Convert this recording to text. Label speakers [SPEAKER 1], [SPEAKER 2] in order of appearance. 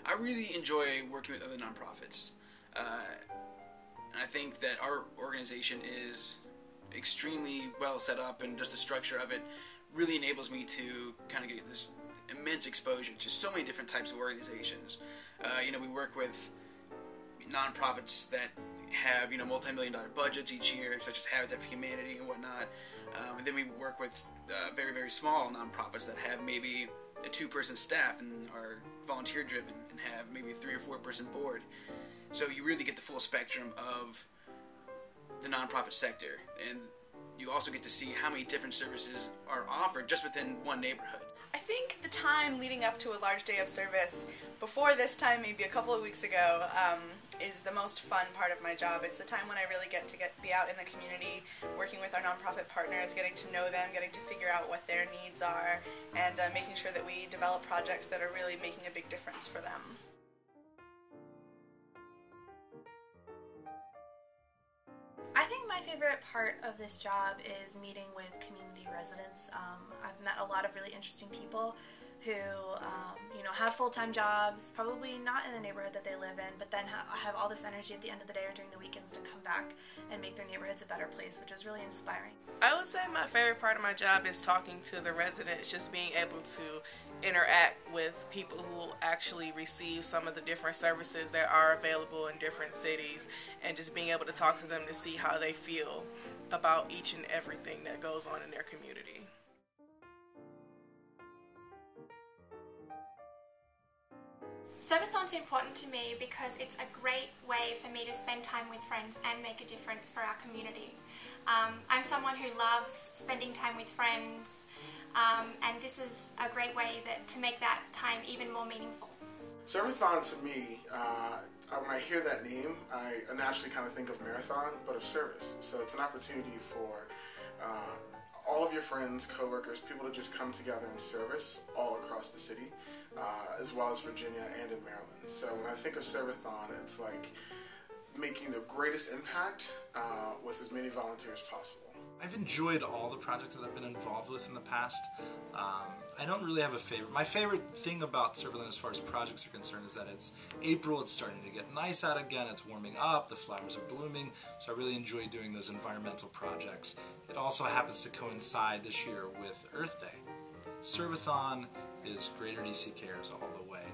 [SPEAKER 1] I really enjoy working with other nonprofits. And I think that our organization is extremely well set up, and just the structure of it really enables me to kind of get this immense exposure to so many different types of organizations. We work with nonprofits that have multi-million-dollar budgets each year, such as Habitat for Humanity and whatnot. And then we work with very, very small nonprofits that have maybe a 2-person staff and are volunteer-driven and have maybe a 3 or 4-person board. So you really get the full spectrum of the nonprofit sector, and you also get to see how many different services are offered just within one neighborhood.
[SPEAKER 2] I think the time leading up to a large day of service, before this time, maybe a couple of weeks ago, is the most fun part of my job. It's the time when I really get to be out in the community, working with our nonprofit partners, getting to know them, getting to figure out what their needs are, and making sure that we develop projects that are really making a big difference for them.
[SPEAKER 3] I think my favorite part of this job is meeting with community residents. I've met a lot of really interesting people who have full-time jobs, probably not in the neighborhood that they live in, but then have all this energy at the end of the day or during the weekends to come back and make their neighborhoods a better place, which is really inspiring.
[SPEAKER 4] I would say my favorite part of my job is talking to the residents, just being able to interact with people who actually receive some of the different services that are available in different cities, and just being able to talk to them to see how they feel about each and everything that goes on in their community.
[SPEAKER 5] Servathon's important to me because it's a great way for me to spend time with friends and make a difference for our community. I'm someone who loves spending time with friends, and this is a great way to make that time even more meaningful.
[SPEAKER 6] Servathon to me, when I hear that name, I naturally kind of think of marathon, but of service. So it's an opportunity for all of your friends, coworkers, people to just come together in service all across the city, as well as Virginia and in Maryland. So when I think of Servathon, it's like making the greatest impact with as many volunteers as possible.
[SPEAKER 7] I've enjoyed all the projects that I've been involved with in the past. I don't really have a favorite. My favorite thing about Servathon as far as projects are concerned is that it's April, it's starting to get nice out again, it's warming up, the flowers are blooming, so I really enjoy doing those environmental projects. It also happens to coincide this year with Earth Day. Servathon is Greater DC Cares all the way.